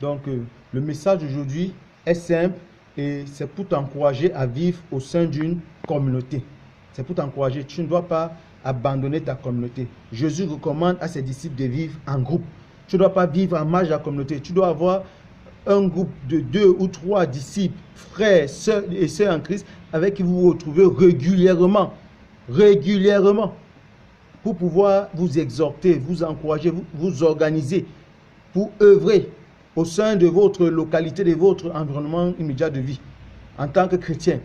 Donc, le message d'aujourd'hui est simple et c'est pour t'encourager à vivre au sein d'une communauté. C'est pour t'encourager. Tu ne dois pas abandonner ta communauté. Jésus recommande à ses disciples de vivre en groupe. Tu ne dois pas vivre en marge de la communauté. Tu dois avoir un groupe de 2 ou 3 disciples, frères, sœurs et sœurs en Christ, avec qui vous vous retrouvez régulièrement. Régulièrement. Pour pouvoir vous exhorter, vous encourager, vous organiser, pour œuvrer au sein de votre localité, de votre environnement immédiat de vie, en tant que chrétien.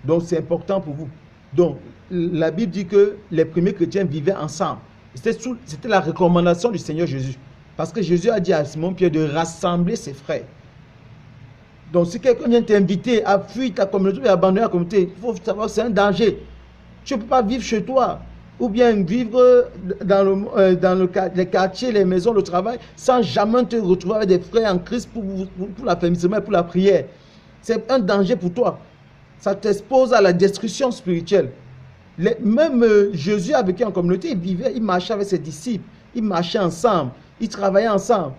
Donc, c'est important pour vous. Donc, la Bible dit que les premiers chrétiens vivaient ensemble. C'était la recommandation du Seigneur Jésus. Parce que Jésus a dit à Simon-Pierre de rassembler ses frères. Donc, si quelqu'un vient t'inviter à fuir ta communauté et à abandonner la communauté, il faut savoir que c'est un danger. Tu ne peux pas vivre chez toi ou bien vivre dans les quartiers, les maisons, le travail, sans jamais te retrouver avec des frères en Christ pour l'affermissement et pour la prière. C'est un danger pour toi. Ça t'expose à la destruction spirituelle. Même Jésus a vécu en communauté, il vivait, il marchait avec ses disciples, ils marchaient ensemble, ils travaillaient ensemble.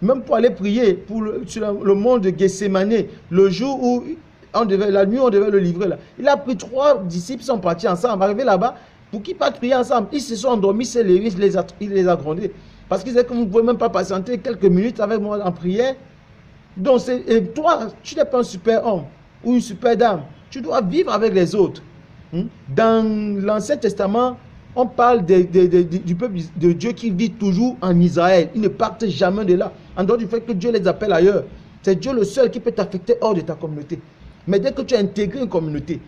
Même pour aller prier sur le mont de Gethsémani, le jour où la nuit on devait le livrer là. Il a pris 3 disciples, ils sont partis ensemble, arrivés là-bas, pour qu'ils partent prier ensemble. Ils se sont endormis, il les a grondés. Parce qu'ils disaient que vous ne pouvez même pas patienter quelques minutes avec moi en prière. Donc, et toi, tu n'es pas un super homme ou une super dame. Tu dois vivre avec les autres. Dans l'Ancien Testament, on parle du peuple de Dieu qui vit toujours en Israël. Ils ne partent jamais de là. En dehors du fait que Dieu les appelle ailleurs. C'est Dieu le seul qui peut t'affecter hors de ta communauté. Mais dès que tu as intégré une communauté,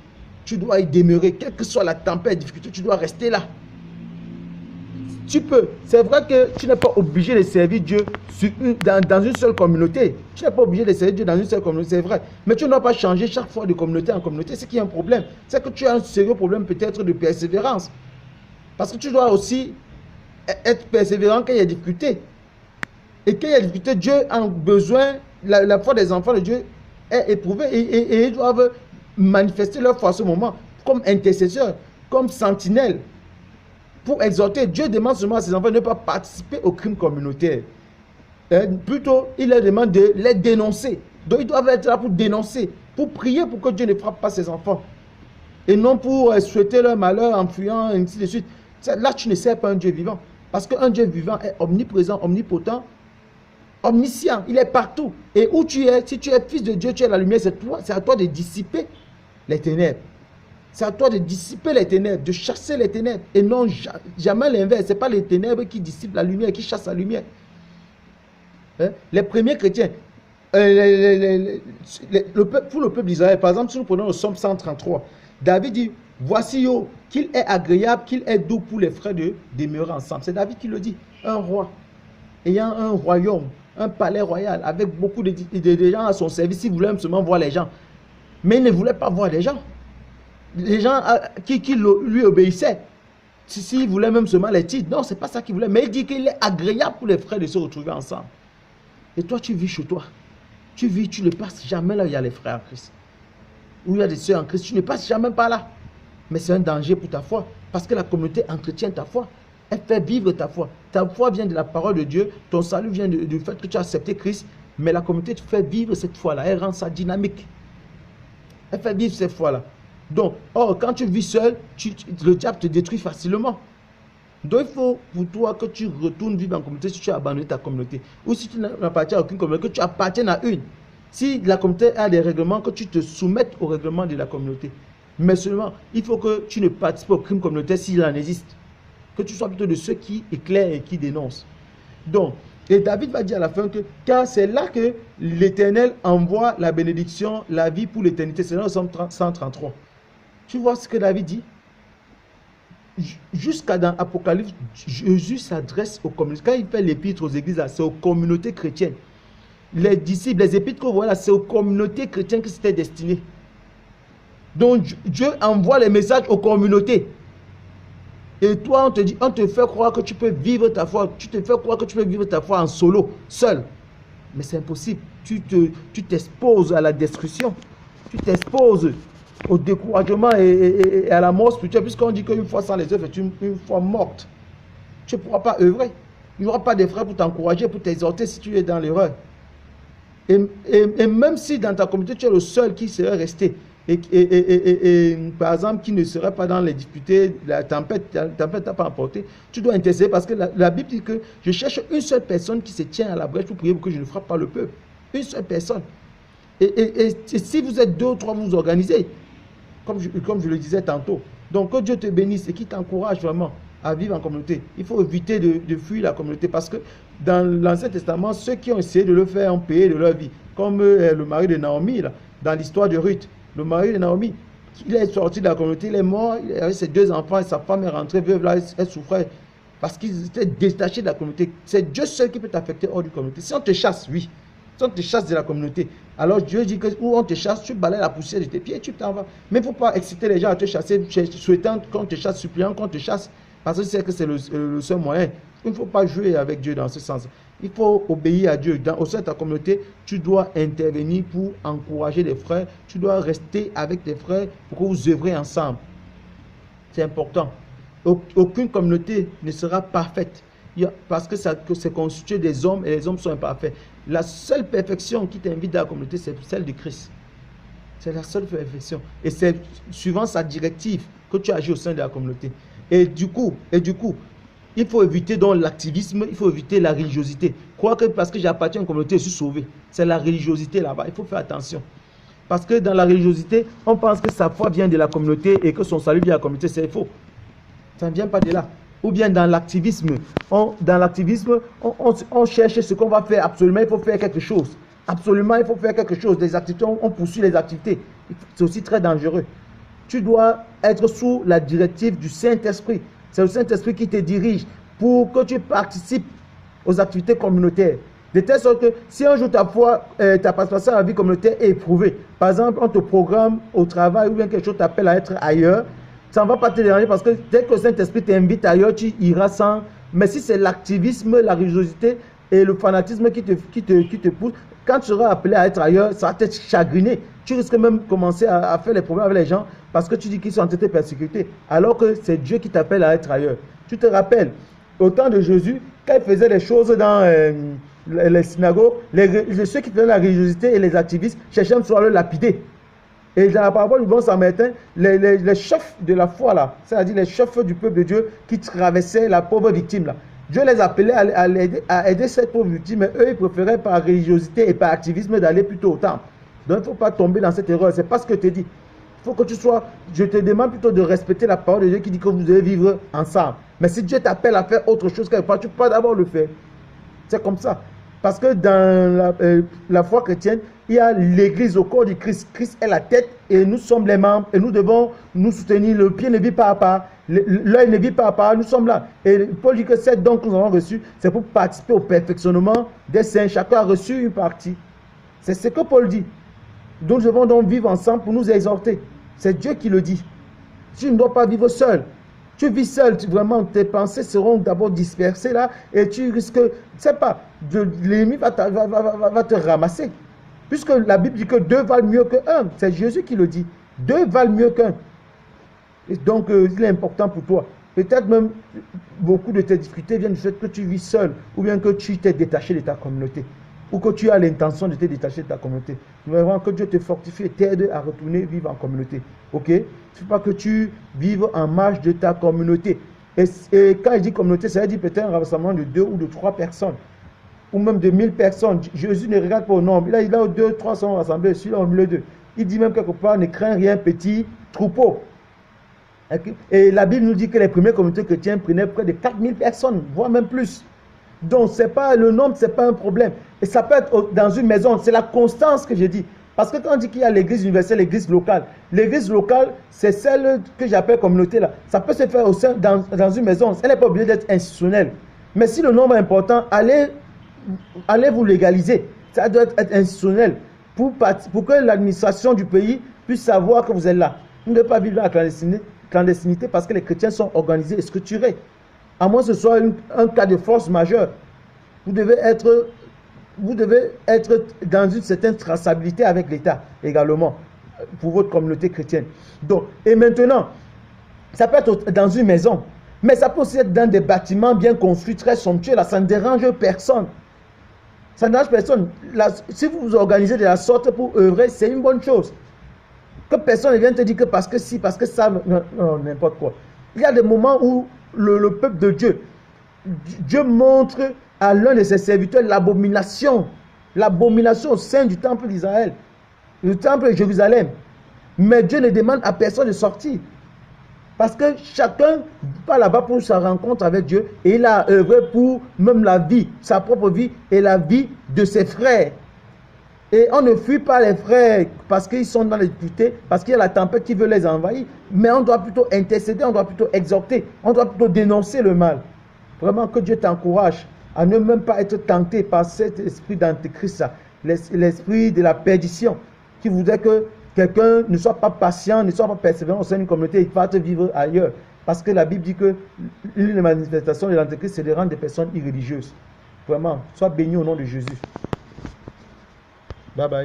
tu dois y demeurer. Quelle que soit la tempête, la difficulté, tu dois rester là. Tu peux. C'est vrai que tu n'es pas obligé de servir Dieu dans une seule communauté. Tu n'es pas obligé de servir Dieu dans une seule communauté, c'est vrai. Mais tu ne dois pas changer chaque fois de communauté en communauté. C'est qu'il y a un problème. C'est que tu as un sérieux problème peut-être de persévérance. Parce que tu dois aussi être persévérant quand il y a des difficultés. Et quand il y a des difficultés, Dieu a besoin, la foi des enfants de Dieu est éprouvée et ils doivent manifester leur foi à ce moment comme intercesseurs, comme sentinelles. Pour exhorter, Dieu demande seulement à ses enfants de ne pas participer au crime communautaire. Plutôt, il leur demande de les dénoncer. Donc, ils doivent être là pour dénoncer, pour prier pour que Dieu ne frappe pas ses enfants. Et non pour souhaiter leur malheur en fuyant, et ainsi de suite. Là, tu ne sers pas un Dieu vivant. Parce qu'un Dieu vivant est omniprésent, omnipotent, omniscient. Il est partout. Et où tu es, si tu es fils de Dieu, tu es la lumière, c'est à toi de dissiper les ténèbres. C'est à toi de dissiper les ténèbres, de chasser les ténèbres. Et non jamais l'inverse. Ce n'est pas les ténèbres qui dissipent la lumière, qui chassent la lumière. Les premiers chrétiens, pour le peuple d'Israël, par exemple, si nous prenons le psaume 133, David dit, voici qu'il est agréable, qu'il est doux pour les frères de demeurer ensemble. C'est David qui le dit. Un roi, ayant un royaume, un palais royal, avec beaucoup de gens à son service, il voulait seulement voir les gens. Mais il ne voulait pas voir les gens. Les gens qui lui obéissaient. S'il voulait même seulement les titres. Non, ce n'est pas ça qu'il voulait. Mais il dit qu'il est agréable pour les frères de se retrouver ensemble. Et toi, tu vis chez toi. Tu ne passes jamais là où il y a les frères en Christ. Où il y a des sœurs en Christ. Tu ne passes jamais par là. Mais c'est un danger pour ta foi. Parce que la communauté entretient ta foi. Elle fait vivre ta foi. Ta foi vient de la parole de Dieu. Ton salut vient du fait que tu as accepté Christ. Mais la communauté te fait vivre cette foi-là. Elle rend ça dynamique. Elle fait vivre cette foi-là. Donc, quand tu vis seul, le diable te détruit facilement. Donc, il faut pour toi que tu retournes vivre en communauté si tu as abandonné ta communauté. Ou si tu n'appartiens à aucune communauté, que tu appartiennes à une. Si la communauté a des règlements, que tu te soumettes aux règlements de la communauté. Mais seulement, il faut que tu ne participes au crime communautaire s'il en existe. Que tu sois plutôt de ceux qui éclairent et qui dénoncent. Donc, et David va dire à la fin que, car c'est là que l'Éternel envoie la bénédiction, la vie pour l'éternité. C'est dans le Psaume 133. Tu vois ce que David dit? Jusqu'à dans Apocalypse, Jésus s'adresse aux communautés. Quand il fait l'épître aux églises, c'est aux communautés chrétiennes. Les disciples, les épîtres que voilà, c'est aux communautés chrétiennes que c'était destiné. Donc Dieu envoie les messages aux communautés. Et toi, on te fait croire que tu peux vivre ta foi. Tu te fais croire que tu peux vivre ta foi en solo, seul. Mais c'est impossible. Tu t'exposes à la destruction. Tu t'exposes au découragement et à la mort spirituelle, puisqu'on dit qu'une foi sans les œuvres est une foi morte. Tu ne pourras pas œuvrer. Il n'y aura pas de frères pour t'encourager, pour t'exhorter si tu es dans l'erreur. Et même si dans ta communauté, tu es le seul qui serait resté, et par exemple, qui ne serait pas dans les difficultés, la tempête n'a pas emporté, tu dois intercéder parce que la Bible dit que je cherche une seule personne qui se tient à la brèche pour prier pour que je ne frappe pas le peuple. Une seule personne. Et si vous êtes 2 ou 3, vous vous organisez, comme je le disais tantôt. Donc, que Dieu te bénisse et qu'il t'encourage vraiment à vivre en communauté. Il faut éviter de fuir la communauté parce que dans l'Ancien Testament, ceux qui ont essayé de le faire ont payé de leur vie. Comme le mari de Naomi, là, dans l'histoire de Ruth. Le mari de Naomi, il est sorti de la communauté, il est mort, il avait ses 2 enfants et sa femme est rentrée veuve là, elle souffrait parce qu'ils étaient détachés de la communauté. C'est Dieu seul qui peut t'affecter hors de la communauté. Si on te chasse, oui. Si on te chasse de la communauté, alors Dieu dit que où on te chasse, tu balayes la poussière de tes pieds et tu t'en vas. Mais il ne faut pas exciter les gens à te chasser, souhaitant qu'on te chasse, suppliant qu'on te chasse, parce que c'est le seul moyen. Il ne faut pas jouer avec Dieu dans ce sens. Il faut obéir à Dieu. Au sein de ta communauté, tu dois intervenir pour encourager les frères. Tu dois rester avec tes frères pour que vous œuvrez ensemble. C'est important. Aucune communauté ne sera parfaite. Parce que c'est constitué des hommes et les hommes sont imparfaits. La seule perfection qui t'invite dans la communauté, c'est celle de Christ. C'est la seule perfection. Et c'est suivant sa directive que tu agis au sein de la communauté. Et du coup, il faut éviter donc l'activisme, il faut éviter la religiosité. Croire que parce que j'appartiens à une communauté, je suis sauvé. C'est la religiosité là-bas. Il faut faire attention. Parce que dans la religiosité, on pense que sa foi vient de la communauté et que son salut vient de la communauté. C'est faux. Ça ne vient pas de là. Ou bien dans l'activisme. On cherche ce qu'on va faire. Absolument, il faut faire quelque chose. Absolument, il faut faire quelque chose. Des activités, on poursuit les activités. C'est aussi très dangereux. Tu dois être sous la directive du Saint-Esprit. C'est le Saint-Esprit qui te dirige pour que tu participes aux activités communautaires. De telle sorte que si un jour ta foi, ta participation à la vie communautaire est éprouvée, par exemple, on te programme au travail ou bien quelque chose t'appelle à être ailleurs, ça ne va pas te déranger parce que dès que le Saint-Esprit t'invite ailleurs, tu iras sans. Mais si c'est l'activisme, la religiosité et le fanatisme qui te pousse, quand tu seras appelé à être ailleurs, ça va te chagriner. Tu risques même de commencer à faire les problèmes avec les gens parce que tu dis qu'ils sont en train de te persécuter. Alors que c'est Dieu qui t'appelle à être ailleurs. Tu te rappelles, au temps de Jésus, quand il faisait les choses dans les synagogues, ceux qui faisaient la religiosité et les activistes cherchaient à le lapider. Et dans la parabole du bon samaritain, les chefs de la foi, là, c'est-à-dire les chefs du peuple de Dieu qui traversaient la pauvre victime, là, Dieu les appelait à aider cette pauvre victime, mais eux, ils préféraient par religiosité et par activisme d'aller plutôt au temple. Donc, il ne faut pas tomber dans cette erreur. Ce n'est pas ce que je te dis. Il faut que tu sois... Je te demande plutôt de respecter la parole de Dieu qui dit que vous devez vivre ensemble. Mais si Dieu t'appelle à faire autre chose quelque part, tu peux pas d'abord le faire. C'est comme ça. Parce que dans la foi chrétienne, il y a l'église au corps du Christ. Christ est la tête et nous sommes les membres et nous devons nous soutenir. Le pied ne vit pas à part, l'œil ne vit pas à part, nous sommes là. Et Paul dit que cette dons que nous avons reçus, c'est pour participer au perfectionnement des saints. Chacun a reçu une partie. C'est ce que Paul dit. Donc nous devons donc vivre ensemble pour nous exhorter. C'est Dieu qui le dit. Tu ne dois pas vivre seul. Tu vis seul, vraiment, tes pensées seront d'abord dispersées là et tu risques, je ne sais pas, l'ennemi va te ramasser. Puisque la Bible dit que 2 valent mieux que 1. C'est Jésus qui le dit. 2 valent mieux qu'1. Et donc, il est important pour toi. Peut-être même, beaucoup de tes difficultés viennent du fait que tu vis seul ou bien que tu t'es détaché de ta communauté ou que tu as l'intention de te détacher de ta communauté. Vraiment que Dieu te fortifie et t'aide à retourner vivre en communauté. Ok? Il ne faut pas que tu vives en marge de ta communauté. Et quand je dis communauté, ça veut dire peut-être un rassemblement de 2 ou de 3 personnes. Ou même de 1000 personnes. Jésus ne regarde pas au nombre. Il a 2, 300 rassemblés, celui-là au milieu d'eux. Il dit même quelque part, ne crains rien, petit troupeau. Et la Bible nous dit que les premières communautés chrétiennes prenaient près de 4000 personnes, voire même plus. Donc, c'est pas, le nombre, ce n'est pas un problème. Et ça peut être dans une maison. C'est la constance que je dis. Parce que quand on dit qu'il y a l'église universelle, l'église locale, c'est celle que j'appelle communauté là. Ça peut se faire au sein, dans une maison. Elle n'est pas obligée d'être institutionnelle. Mais si le nombre est important, allez vous légaliser. Ça doit être institutionnel pour que l'administration du pays puisse savoir que vous êtes là. Vous ne devez pas vivre dans la clandestinité parce que les chrétiens sont organisés et structurés. À moins que ce soit un cas de force majeure. Vous devez être dans une certaine traçabilité avec l'État également pour votre communauté chrétienne. Donc, et maintenant, ça peut être dans une maison, mais ça peut aussi être dans des bâtiments bien construits, très somptueux. Là, ça ne dérange personne. Ça n'arrange personne. Si vous vous organisez de la sorte pour œuvrer, c'est une bonne chose. Que personne ne vienne te dire que parce que si, parce que ça, non, n'importe quoi. Il y a des moments où le peuple de Dieu montre à l'un de ses serviteurs l'abomination au sein du temple d'Israël, le temple de Jérusalem. Mais Dieu ne demande à personne de sortir. Parce que chacun va là-bas pour sa rencontre avec Dieu et il a œuvré pour même la vie, sa propre vie et la vie de ses frères. Et on ne fuit pas les frères parce qu'ils sont dans les difficultés, parce qu'il y a la tempête qui veut les envahir. Mais on doit plutôt intercéder, on doit plutôt exhorter, on doit plutôt dénoncer le mal. Vraiment que Dieu t'encourage à ne même pas être tenté par cet esprit d'antéchrist, l'esprit de la perdition, qui voudrait que quelqu'un ne soit pas patient, ne soit pas persévérant au sein d'une communauté, il va te vivre ailleurs. Parce que la Bible dit que l'une des manifestations de l'antéchrist, c'est de rendre des personnes irréligieuses. Vraiment, sois béni au nom de Jésus. Bye bye.